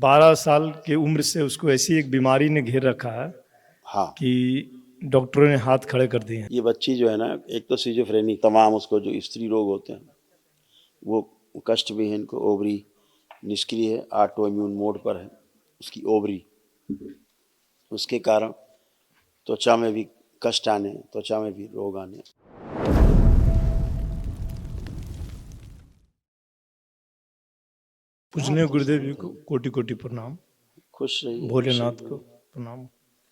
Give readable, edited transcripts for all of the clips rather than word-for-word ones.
12 साल की उम्र से उसको ऐसी एक बीमारी ने घेर रखा है हाँ, कि डॉक्टरों ने हाथ खड़े कर दिए हैं। ये बच्ची जो है ना, एक तो सिजोफ्रेनिक, तमाम उसको जो स्त्री रोग होते हैं वो कष्ट भी है इनको। ओवरी निष्क्रिय है, ऑटो इम्यून मोड पर है उसकी ओवरी। उसके कारण त्वचा में भी कष्ट आने, त्वचा में भी रोग आने। पूजनीय तो गुरुदेव जी समझते को हैं। कोटि कोटि प्रणाम। खुश रहिए, खुश भोलेनाथ को रहिए। प्रणाम।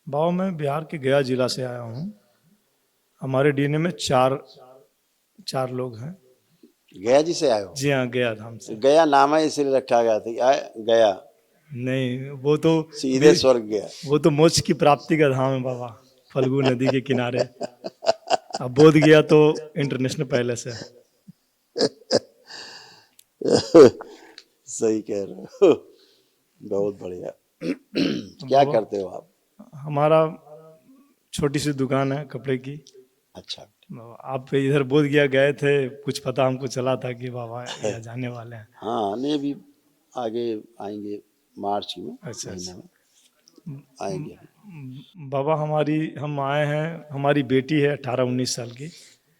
बाबा मैं बिहार के गया जिला से आया हूँ। हमारे डीएनए में चार चार लोग हैं। गया जी से आए हो? जी हाँ, गया धाम से। गया नाम है इसलिए रखा गया था, गया नहीं, वो तो सीधे स्वर्ग गया। वो तो मोक्ष की प्राप्ति का धाम है बाबा, फल्गु नदी के किनारे। अब बोध गया तो इंटरनेशनल पैलेस है। सही कह रहे हो। बहुत बढ़िया। क्या बाबा करते हो आप? हमारा छोटी सी दुकान है कपड़े की। अच्छा। आप इधर बोध गया गए थे, कुछ पता हमको चला था कि बाबा यहाँ जाने वाले हैं। हाँ, नहीं अभी आगे आएंगे, मार्च में अच्छा महीने अच्छा। में आएंगे। बाबा हम आए हैं, हमारी बेटी है 18-19 साल की।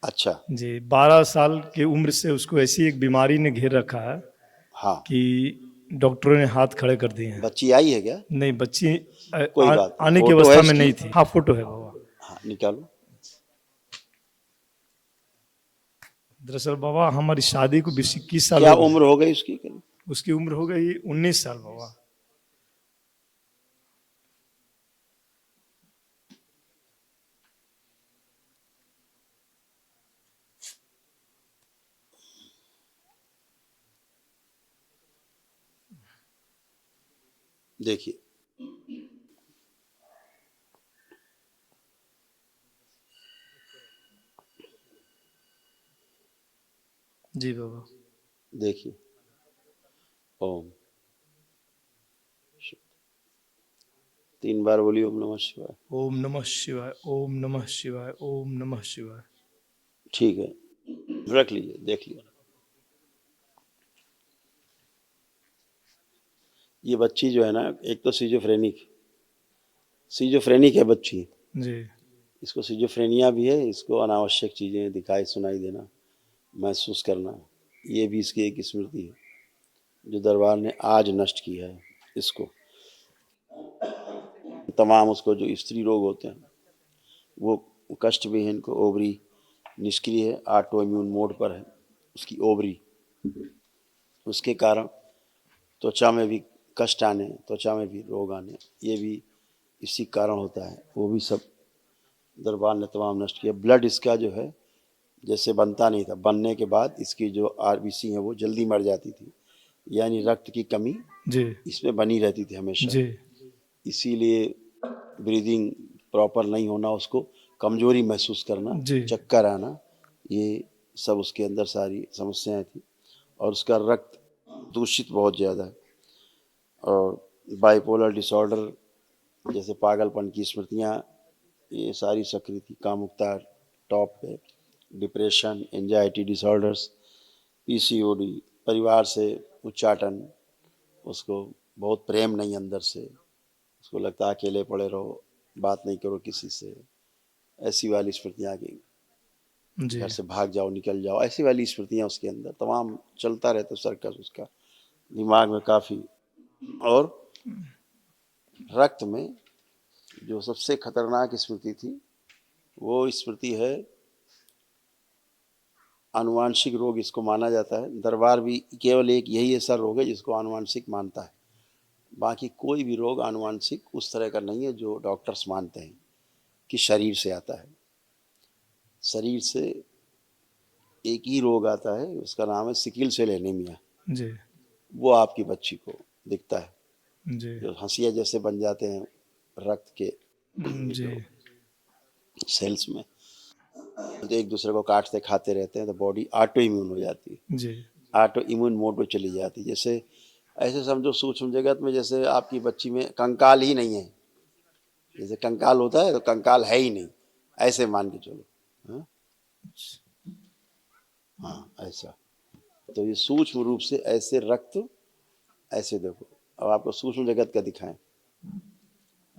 अच्छा। जी, 12 साल की उम्र से उसको ऐसी एक बीमारी ने घेर रखा है हाँ, कि डॉक्टरों ने हाथ खड़े कर दिए हैं। बच्ची आई है क्या? नहीं, बच्ची कोई बात नहीं, आने की फोटो है अवस्था में इसकी? नहीं थी। हाँ, फोटो है बाबा। हाँ, निकालो। दरअसल बाबा हमारी शादी को 20-21 साल क्या हो गए। उम्र हो गई उसकी? उसकी उम्र हो गई 19 साल बाबा। देखिए, जी बाबा। देखिए। ओम। 3 बार बोलिए ओम नमः शिवाय। ओम नमः शिवाय, ओम नमः शिवाय, ओम नमः शिवाय। ठीक है, रख लीजिए, देख लीजिए। ये बच्ची जो है ना, एक तो सीजोफ्रेनिक है बच्ची। जी इसको सिजोफ्रेनिया भी है, इसको अनावश्यक चीज़ें दिखाई सुनाई देना, महसूस करना, ये भी इसकी एक स्मृति है जो दरबार ने आज नष्ट किया है इसको। तमाम उसको जो स्त्री रोग होते हैं वो कष्ट भी है इनको। ओवरी निष्क्रिय है, ऑटो इम्यून मोड पर है उसकी ओवरी। उसके कारण त्वचा में भी कष्ट आने, त्वचा में भी रोग आने, ये भी इसी कारण होता है। वो भी सब दरबार ने तमाम नष्ट किया। ब्लड इसका जो है जैसे बनता नहीं था, बनने के बाद इसकी जो आरबीसी है वो जल्दी मर जाती थी, यानी रक्त की कमी जी इसमें बनी रहती थी हमेशा। जी इसीलिए ब्रीदिंग प्रॉपर नहीं होना, उसको कमजोरी महसूस करना, जी चक्कर आना, ये सब उसके अंदर सारी समस्याएं थी। और उसका रक्त दूषित बहुत ज़्यादा है। और बाइपोलर डिसऑर्डर जैसे पागलपन की स्मृतियाँ, ये सारी सक्रिय थी। कामुकता टॉप पे, डिप्रेशन, एंजाइटी डिसऑर्डर्स, पीसीओडी, परिवार से उच्चाटन, उसको बहुत प्रेम नहीं अंदर से, उसको लगता है अकेले पड़े रहो, बात नहीं करो किसी से, ऐसी वाली स्मृतियाँ आ गई। जी घर से भाग जाओ, निकल जाओ, ऐसी वाली स्मृतियाँ उसके अंदर तमाम चलता रहता सर्कस उसका दिमाग में काफ़ी। और रक्त में जो सबसे खतरनाक स्मृति थी वो स्मृति है आनुवांशिक रोग। इसको माना जाता है, दरबार भी केवल एक यही ऐसा रोग है जिसको आनुवांशिक मानता है। बाकी कोई भी रोग आनुवांशिक उस तरह का नहीं है जो डॉक्टर्स मानते हैं कि शरीर से आता है। शरीर से एक ही रोग आता है, उसका नाम है सिकिल सेल एनीमिया। जी वो आपकी बच्ची को दिखता है, जी जो हंसिया जैसे बन जाते हैं रक्त के जी जो सेल्स में, तो एक दूसरे को काटते खाते रहते हैं तो बॉडी ऑटो इम्यून हो जाती है, जी ऑटो इम्यून मोड में चली जाती है। जैसे ऐसे समझो सूक्ष्म जगत में जैसे आपकी बच्ची में कंकाल ही नहीं है, जैसे कंकाल होता है तो कंकाल है ही नहीं, ऐसे मान के चलो। हाँ, हाँ ऐसा। तो ये सूक्ष्म रूप से ऐसे रक्त, ऐसे देखो अब आपको सूक्ष्म जगत का दिखाएं,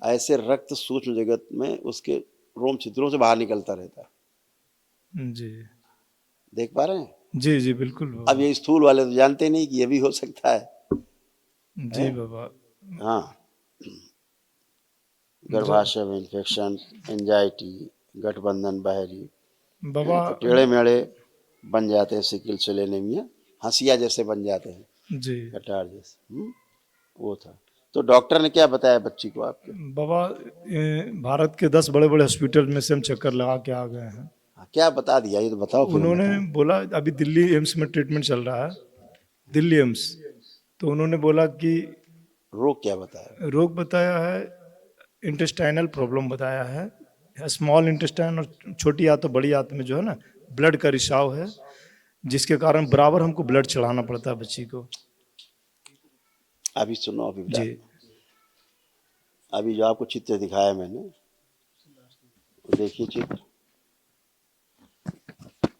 ऐसे रक्त सूक्ष्म जगत में उसके रोम छिद्रों से बाहर निकलता रहता है। जी देख पा रहे हैं? जी जी बिल्कुल अब बाबा। ये स्थूल वाले तो जानते नहीं कि ये भी हो सकता है। जी बाबा। हाँ, गर्भाशय में इन्फेक्शन, एंजाइटी, गठबंधन बहरी, बाबा तो टेढ़े मेढ़े बन जाते हैं, सिकिल सेल एनीमिया, हंसिया जैसे बन जाते हैं, जी कटार जैसे। वो था। तो डॉक्टर ने क्या बताया बच्ची को आपके? बाबा, भारत के 10 बड़े बड़े हॉस्पिटल में से हम चक्कर लगा के आ गए हैं। हाँ, क्या बता दिया ये तो बताओ, फिर हम उन्होंने बताएं। बोला अभी दिल्ली एम्स में ट्रीटमेंट चल रहा है, दिल्ली एम्स। तो उन्होंने बोला कि रोग क्या बताया? रोग बताया है, इंटेस्टाइनल प्रॉब्लम बताया है, स्मॉल इंटेस्टाइन और छोटी आंत और बड़ी आंत में जो है ना ब्लड का रिसाव है, जिसके कारण बराबर हमको ब्लड चढ़ाना पड़ता है बच्ची को। अभी सुनो, अभी जी अभी जो आपको चित्र दिखाया मैंने, वो देखिए चित्र।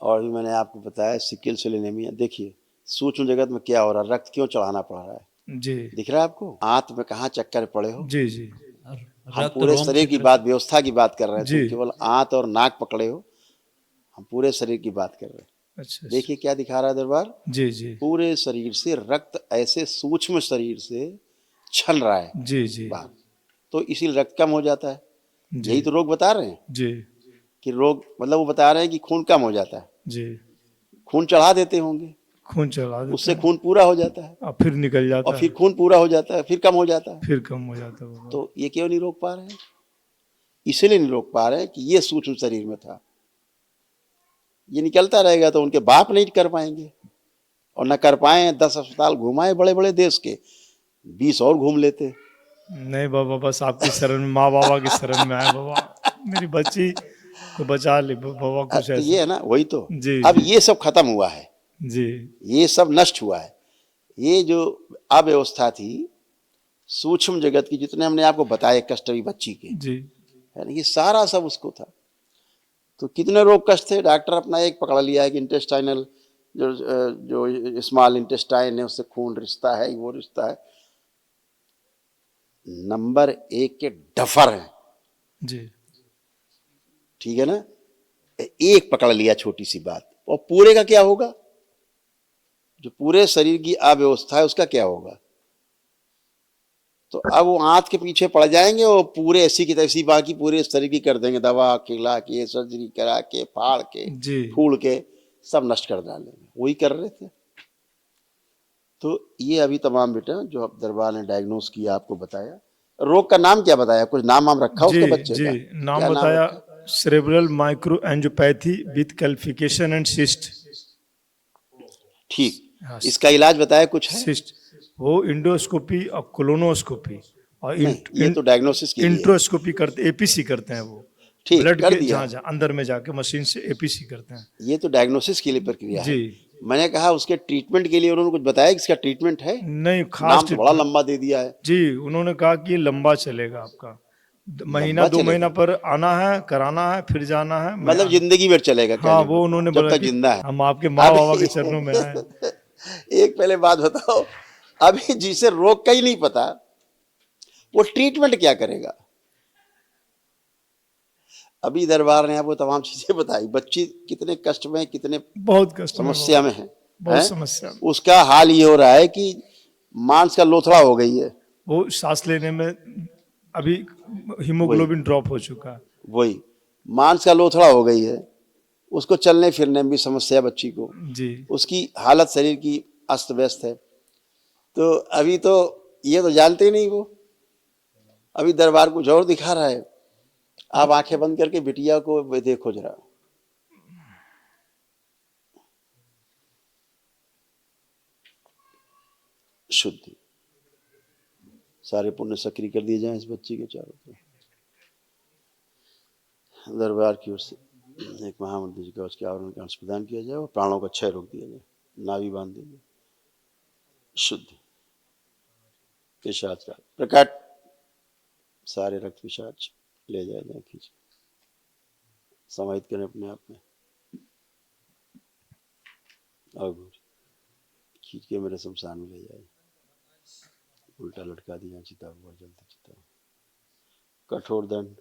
और भी मैंने आपको बताया सिकिल सेल एनीमिया। देखिए सूक्ष्म जगत में क्या हो रहा है, रक्त क्यों चढ़ाना पड़ रहा है। जी दिख रहा है आपको? आंत में कहाँ चक्कर पड़े हो? जी जी हम रक्त पूरे रोम शरीर की छिद्र बात, व्यवस्था की बात कर रहे हैं, जी। तुम केवल आंत और नाक पकड़े हो। हम पूरे शरीर की बात कर रहे हैं। अच्छा अच्छा। देखिए क्या दिखा रहा है दरबार, जी जी पूरे शरीर से रक्त ऐसे सूक्ष्म शरीर से छन रहा है जी जी बाहर। तो इसीलिए रक्त कम हो जाता है। जी यही तो रोग बता रहे हैं जी कि रोग मतलब वो बता रहे हैं कि खून कम हो जाता है। जी खून चढ़ा देते होंगे, खून चला देते उससे हैं खून पूरा हो जाता है, और फिर निकल और जाता फिर है, खून पूरा हो जाता है, फिर कम हो जाता है। फिर कम हो जाता है बाबा। तो ये क्यों नहीं रोक पा रहे हैं? इसलिए नहीं रोक पा रहे हैं कि ये सूक्ष्म शरीर में था। ये निकलता रहेगा तो उनके बाप नहीं कर पाएंगे, और न कर पाए 10 अस्पताल घुमाए बड़े बड़े देश के, 20 और घूम लेते। नहीं बाबा, बस आपकी शरण में, माँ बाबा की शरण में आए बाबा, मेरी बच्ची को बचा ले बाबा, कुछ तो ऐसा। ये है ना, वही तो। जी अब जी ये सब खत्म हुआ है, जी ये सब नष्ट हुआ है। ये जो अव्यवस्था थी सूक्ष्म जगत की, जितने हमने आपको बताए कष्ट अभी बच्ची के, जी है ना, ये सारा सब उसको था। तो कितने रोग कष्ट थे, डॉक्टर अपना एक पकड़ लिया है कि इंटेस्टाइनल, जो स्मॉल इंटेस्टाइन है उससे खून रिश्ता है, वो रिश्ता है। नंबर 1 के डफर है, जी ठीक है ना। एक पकड़ लिया छोटी सी बात, और पूरे का क्या होगा? जो पूरे शरीर की अव्यवस्था है उसका क्या होगा? तो अब वो आंत के पीछे पड़ जाएंगे और पूरे ऐसी की तैसी बाकी पूरे शरीर की कर देंगे, दवा खिला के, सर्जरी करा के, फाड़ के, जी फूल के, सब नष्ट कर डालेंगे। वही कर रहे थे। तो ये अभी तमाम बेटा जो अब दरबार ने डायग्नोस किया, आपको बताया। रोग का नाम क्या बताया? कुछ नाम वाम रखा जी उसके बच्चे जी का? नाम क्या नाम बताया, रखा? Cerebral micro angiopathy with calcification and cyst. ठीक। हाँ, इसका इलाज बताया कुछ है? सिस्ट, वो इंडोस्कोपी और कोलोनोस्कोपी और नहीं, ये तो डायग्नोसिस के लिए है। इंट्रोस्कोपी करते, एपीसी करते हैं वो, ठीक, ब्लड कर के दिया। जहाँ अंदर में जाके मशीन से एपीसी करते हैं। ये तो डायग्नोसिस के लिए प्रक्रिया है। जी मैंने कहा उसके ट्रीटमेंट के लिए उन्होंने कुछ बताया कि इसका ट्रीटमेंट है? नहीं, खास नाम तो बड़ा ट्रीटमेंट। लंबा दे दिया है। जी उन्होंने कहा कि ये लंबा चलेगा आपका, महीना लंबा 2 महीना चलेगा पर आना है, कराना है, फिर जाना है। मैं मतलब जिंदगी भर चलेगा, हाँ, कहने को वो मतलब, उन्होंने जब बोला तक कि जिंदा है। हम आपके माँ बाबा के अभी चरणों में आए। एक पहले बात बताओ, अभी जिसे रोग का ही नहीं पता वो ट्रीटमेंट क्या करेगा? अभी दरबार ने आपको तमाम चीजें बताई, बच्ची कितने कष्ट में, कितने बहुत कष्ट में समस्या बाबा, में है, बहुत समस्या। उसका हाल ये हो रहा है कि मांस का लोथड़ा हो गई है। वो सांस लेने में अभी वही हीमोग्लोबिन ड्रॉप हो चुका है। वही मांस का लोथड़ा हो गई है, उसको चलने फिरने में भी समस्या बच्ची को, जी उसकी हालत शरीर की अस्त व्यस्त है। तो अभी तो ये तो जानते ही नहीं वो, अभी दरबार कुछ और दिखा रहा है। आप आंखें बंद करके बिटिया को देखो जरा, शुद्धि, सारे पुण्य सक्रिय कर दिए जाएं इस बच्ची के चारों तरफ। दरबार की ओर से एक महामंत्री जी का उसके आवरण का अंश प्रदान किया जाए और प्राणों का क्षय रोक दिया जाए, नाभि बांध दी जाए। शुद्ध पिशाच का प्रकट, सारे रक्त पिशाच ले जाए जाए, खींच समाहित करें अपने आप में, और खींच के मेरे शमशान में ले जाए। उल्टा लटका दिया, चिता हुआ जलती चिता, कठोर दंड।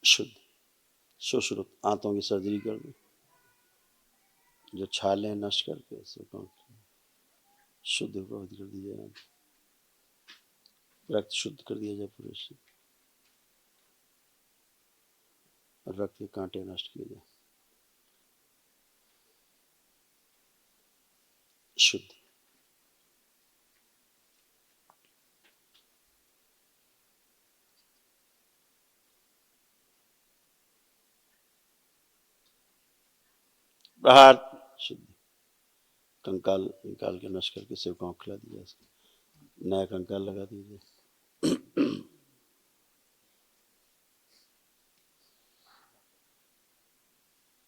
शुद्ध सुश्रुत, आंतों की सर्जरी कर दो, जो छाले नष्ट करके शुद्ध पवित्र कर दिया जाए, रक्त शुद्ध कर दिया जाए पूरे से, रक्त के कांटे नष्ट किए जाए, शुद्ध। प्रहार शुद्ध, कंकाल निकाल के नष्ट करके सेवकाओं को खिला दिया, नया कंकाल लगा दीजिए।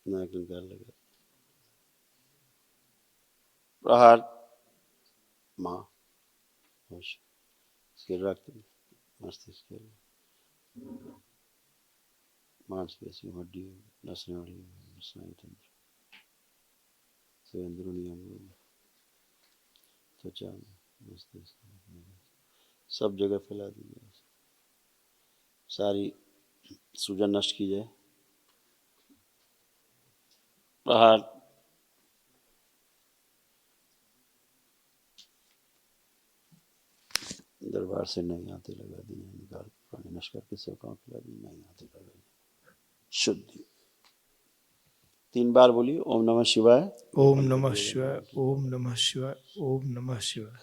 नया कंकाल लगा। प्रहार माँ, इसके रक्त मस्तिष्क, मांसपेशी, हड्डी, नस नाड़ी, स्नायुतंत्र, अंदरूनी अंगों, त्वचा, मस्तिष्क, सब जगह फैला दीजिए, सारी सूजन नष्ट की जाए। प्रहार दरबार से नई आते लगा दी, निकाल पुराने नष्ट करके सेवकाओं खिला दी, नई आते लगा दी। शुद्धि 3 बार बोलिए, ओम नमः शिवाय, ओम नमः शिवाय, ओम नमः शिवाय, ओम नमः शिवाय।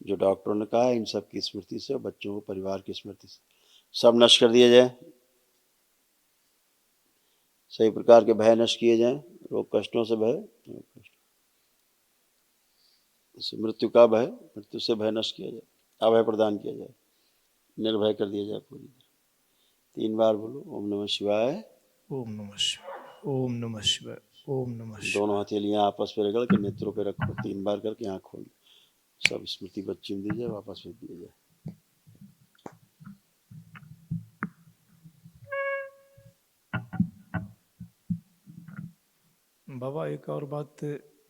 जो डॉक्टरों ने कहा है इन सब की स्मृति से, बच्चों को परिवार की स्मृति से सब नष्ट कर दिया जाए, सही प्रकार के भय नष्ट किए जाएं, रोग कष्टों से भय, मृत्यु का भय, मृत्यु से भय नष्ट किया जाए, अभय प्रदान किया जाए, निर्भय कर दिया जाए पूरी तरह। 3 बार बोलो, ओम नमः शिवाय, ओम नमः शिवाय, ओम नमः शिवाय, ओम नमः शिवाय। दोनों हथेलियां आपस में रगड़ के नेत्रों पे रखो, 3 बार करके आँख खोल, सब स्मृति बच्ची में दी जाए, वापस भेज दिया जाए। बाबा एक और बात,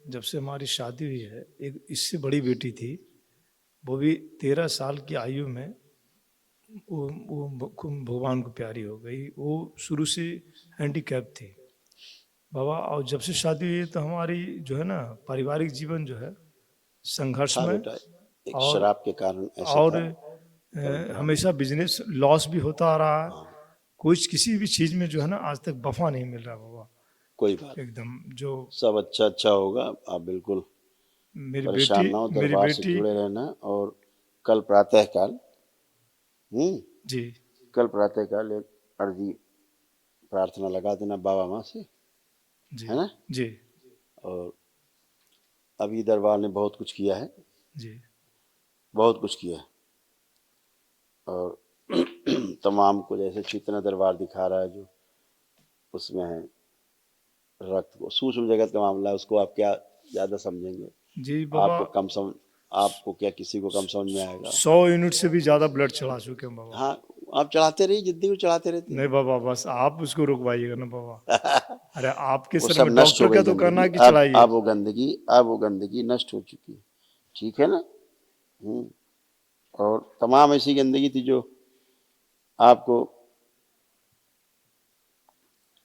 जब से हमारी शादी हुई है, एक इससे बड़ी बेटी थी, वो भी 13 साल की आयु में वो भगवान को प्यारी हो गई। वो शुरू से हैंडीकैप थी बाबा, और जब से शादी हुई है तो हमारी जो है ना पारिवारिक जीवन जो है संघर्ष था में, बेटा, एक और शराब के कारण ऐसे और था। हमेशा बिजनेस लॉस भी होता आ रहा है, हाँ, कुछ किसी भी चीज में जो है ना आज तक वफा नहीं मिल रहा बाबा। कोई बात, एकदम जो सब अच्छा अच्छा होगा, आप बिल्कुल मेरी बेटी परेशान ना हो, मेरी दरबार से बेटी जुड़े रहना। और कल प्रातः काल जी कल प्रातः काल एक अर्जी प्रार्थना लगा देना बाबा माँ से, जी है ना। जी और अभी दरबार ने बहुत कुछ किया है, जी बहुत कुछ किया है, और तमाम को जैसे चेतना दरबार दिखा रहा है, जो उसमें है रक्त को, सूक्ष्म जगत का मामला है, उसको आप क्या ज़्यादा समझेंगे, जी बाबा। आपको क्या किसी को कम समझ में आएगा। 100 यूनिट से भी ज्यादा ब्लड चढ़ा चुके हैं बाबा। हाँ, आप चढ़ाते रहिए, जिद्दी को चढ़ाते रहते नहीं बाबा, बस आप उसको रुकवाइएगा ना बाबा। हैं। अरे आपके वो सर सब में नष्ट हो डॉक्टर गई का तो कहना गंदगी, है कि चढ़ाइए। अब वो गंदगी नष्ट हो चुकी है, ठीक है ना। और तमाम ऐसी गंदगी थी जो आपको,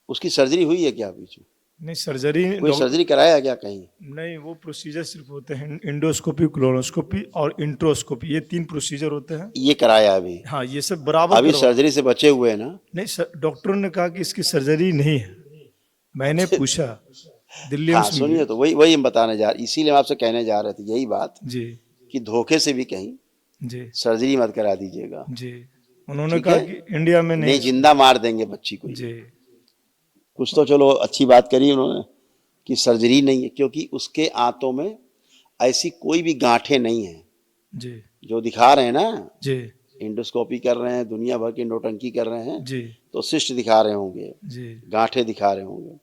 उसकी सर्जरी हुई है क्या बीच में, नहीं सर्जरी कोई सर्जरी कराया है क्या कहीं। नहीं, वो प्रोसीजर सिर्फ होते हैं इंडोस्कोपी, क्लोनोस्कोपी और इंट्रोस्कोपी, ये 3 प्रोसीजर होते हैं। ये कराया अभी, हाँ ये सब बराबर अभी करवा। सर्जरी से बचे हुए हैं ना। नहीं डॉक्टरों ने कहा कि इसकी सर्जरी नहीं है। मैंने पूछा दिल्ली हाँ एम्स में सुनिए, तो वही वही हम बताने जा रहे, इसीलिए हम आपसे कहने जा रहे थे यही बात, जी कि धोखे से भी कहीं जी सर्जरी मत करा दीजिएगा, जी। उन्होंने ठीक कहा है। कि इंडिया में नहीं, नहीं। जिंदा मार देंगे बच्ची को ये। जी कुछ तो चलो अच्छी बात करी उन्होंने कि सर्जरी नहीं है, क्योंकि उसके आंतों में ऐसी कोई भी गांठें नहीं है जी जो दिखा रहे हैं ना, जी इंडोस्कोपी कर रहे हैं, दुनिया भर की नोटंकी कर रहे हैं, जी तो शिष्ट दिखा रहे होंगे, जी गांठें दिखा रहे होंगे,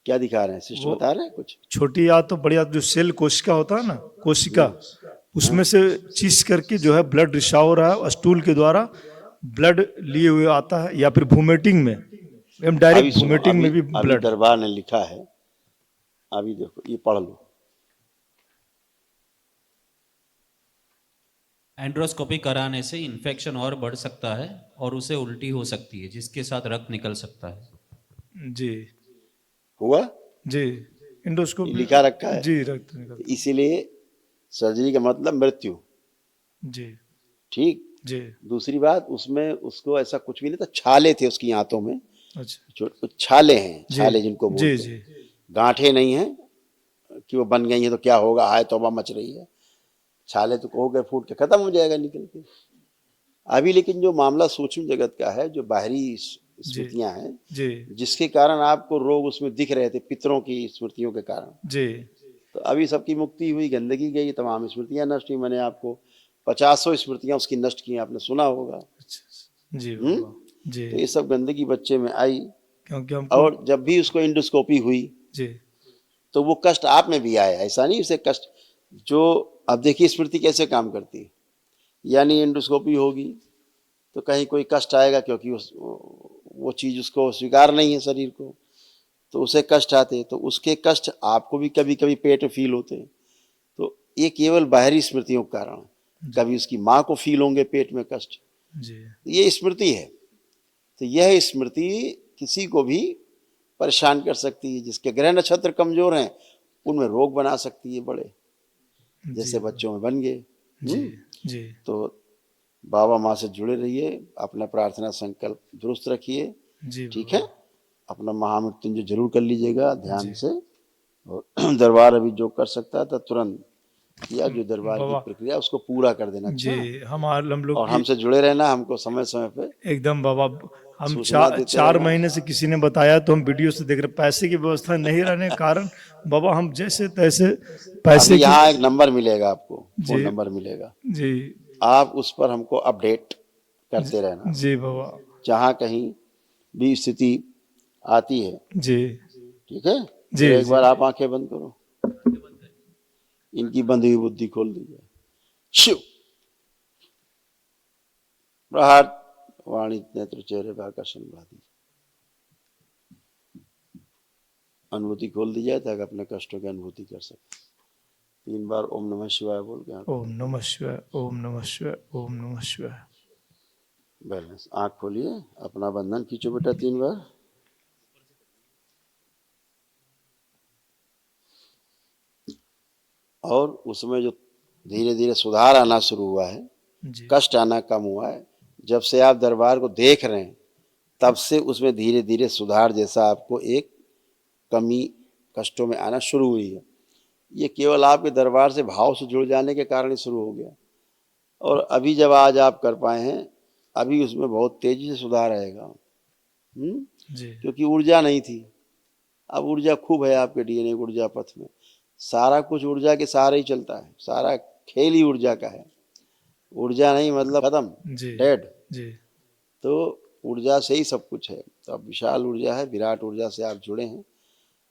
क्या दिखा रहे हैं, सिस्टर वो बता रहे हैं कुछ? छोटी आंत तो बड़ी आंत, जो सेल कोशिका होता है ना, कोशिका, उसमें से चीज करके जो है ब्लड रिसाव हो रहा है, और स्टूल के द्वारा ब्लड लिए हुए आता है, या फिर वोमिटिंग में, हम अभी डायरेक्ट सुनो, वोमिटिंग अभी में भी अभी ब्लड। दरबार ने लिखा है, अभी देखो ये पढ़ लो। एंड्रोस्कोपी कराने से इन्फेक्शन और बढ़ सकता है और उसे उल्टी हो सकती है, जिसके साथ रक्त निकल सकता है। जी हुआ, जी, ये इंडोस्कोपी, लिखा रखा है। जी रक्त निकल, इसीलिए सर्जरी का मतलब मृत्यु, जी ठीक। जी, दूसरी बात, उसमें उसको ऐसा कुछ भी नहीं था, छाले थे उसकी आंतों में, अच्छा, छाले हैं, जी छाले जिनको जी बोलते जी, हैं, गांठें नहीं हैं कि वो बन गई हैं तो क्या होगा, हाय तौबा मच रही है। छाले तो हो गए, फूट के खत्म हो जाएगा निकल के। अभी लेकिन जो मामला सूक्ष्म जगत का है, जो बाहरी जी स्मृतियां हैं, जी जिसके कारण आपको रोग उसमें दिख रहे थे, पितरों की स्मृतियों के कारण, जी, तो अभी सबकी मुक्ति हुई, गंदगी गई, तमाम स्मृतियां नष्ट हुई। मैंने आपको 50 स्मृतियां उसकी नष्ट की, आपने सुना होगा। अच्छा, जी बाबा, जी, तो ये सब गंदगी बच्चे में आई, क्योंकि हमको, और जब भी उसको इंडोस्कोपी हुई जी तो वो कष्ट आप में भी आया, ऐसा नहीं उसे कष्ट जो। अब देखिए स्मृति कैसे काम करती है, यानी इंडोस्कोपी होगी तो कहीं कोई कष्ट आएगा, क्योंकि वो चीज उसको स्वीकार नहीं है शरीर को, तो उसे कष्ट आते, तो उसके कष्ट आपको भी कभी कभी पेट में फील होते हैं। तो ये केवल बाहरी स्मृतियों के कारण है। कभी उसकी माँ को फील होंगे पेट में कष्ट, जी, ये स्मृति है। तो यह स्मृति किसी को भी परेशान कर सकती है, जिसके ग्रह नक्षत्र कमजोर हैं उनमें रोग बना सकती है बड़े, जैसे बच्चों में बन गए। जी जी, तो बाबा माँ से जुड़े रहिए, अपना प्रार्थना संकल्प दुरुस्त रखिए, जी ठीक है। अपना महामृत्युंजय जरूर कर लीजिएगा ध्यान जी से, और दरबार अभी जो कर सकता था तुरंत किया, जो दरबार की बाबा, प्रक्रिया उसको पूरा कर देना। जी अच्छा, हम लोग और की, हमसे जुड़े रहना, हमको समय समय पे एकदम बाबा, हम सूचना देते चार रहना। महीने से किसी ने बताया तो हम वीडियो से देख रहे, पैसे की व्यवस्था नहीं रहने के कारण बाबा हम जैसे तैसे अभी पैसे की, यहाँ एक नंबर मिलेगा आपको, फोन जी नंबर मिलेगा, जी आप उस पर हमको अपडेट करते रहना, जी बाबा, जहाँ कहीं भी स्थिति आती है, जी ठीक है। जी जरा एक जी, बार आप आंखें बंद करो, इनकी बंधी हुई बुद्धि खोल दीजिए। शिव प्रहार वाणी नेत्र चेहरे पर आकर्षण बढ़ा दीजिए, अनुभूति खोल दी जाए ताकि अपने कष्टों की अनुभूति कर सके। 3 बार ओम नमः शिवाय बोल के आंख ओम नमः शिवाय, ओम नमः शिवाय, ओम नमः शिवाय। बैलेंस, आंख खोलिए, अपना बंधन खींचो बेटा 3 बार। और उसमें जो धीरे धीरे सुधार आना शुरू हुआ है, जी कष्ट आना कम हुआ है, जब से आप दरबार को देख रहे हैं तब से उसमें धीरे धीरे सुधार जैसा आपको एक कमी कष्टों में आना शुरू हुई है। ये केवल आपके दरबार से भाव से जुड़ जाने के कारण ही शुरू हो गया, और अभी जब आज आप कर पाए हैं, अभी उसमें बहुत तेजी से सुधार आएगा। जी क्योंकि ऊर्जा नहीं थी, अब ऊर्जा खूब है आपके डीएनए ऊर्जा पथ में, सारा कुछ ऊर्जा के सहारे ही चलता है, सारा खेल ही ऊर्जा का है। ऊर्जा नहीं मतलब खत्म, जी डेड। जी, तो ऊर्जा से ही सब कुछ है। तो अब विशाल ऊर्जा है, विराट ऊर्जा से आप जुड़े हैं,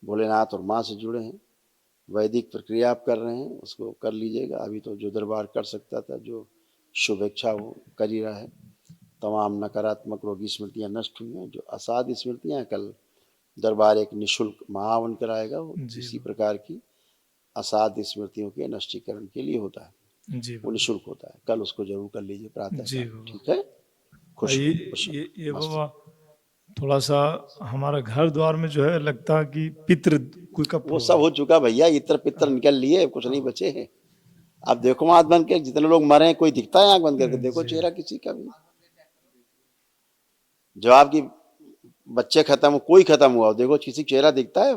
भोलेनाथ और माँ से जुड़े हैं, वैदिक प्रक्रिया आप कर रहे हैं, उसको कर लीजिएगा। अभी तो जो दरबार कर सकता था, जो शुभेच्छा वो कर ही रहा है। तमाम नकारात्मक रोगी स्मृतियाँ नष्ट हुई हैं, जो असाध्य स्मृतियाँ हैं, कल दरबार एक निःशुल्क महावन कराएगा, वो जी इसी प्रकार की असाध्य स्मृतियों के नष्टीकरण के लिए होता है, जी वो निःशुल्क होता है। कल उसको जरूर कर लीजिए प्रातः जी काल, बाबा। ठीक है। खुश ये खुश ये मस्त। बाबा, थोड़ा सा हमारा घर द्वार में जो है लगता है कि पितृ कोई का वो सब हो चुका भैया, इत्र पित्र निकल लिए, कुछ नहीं बचे हैं। आप देखो आंख बंद के, जितने लोग मरे हैं कोई दिखता है आंख बंद करके? देखो जी चेहरा किसी का भी। जो आपकी बच्चे खत्म हो, कोई खत्म हुआ हो, देखो किसी चेहरा दिखता है?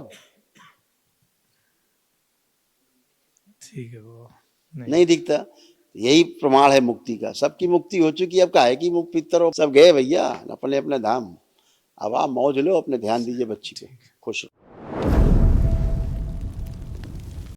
ठीक है बाबा, नहीं दिखता। यही प्रमाण है मुक्ति का, सबकी मुक्ति हो चुकी है। अब काहे की मुक्त पितर हो, सब गए भैया अपने अपने धाम। अब आप मौज लो, अपने ध्यान दीजिए बच्ची पे।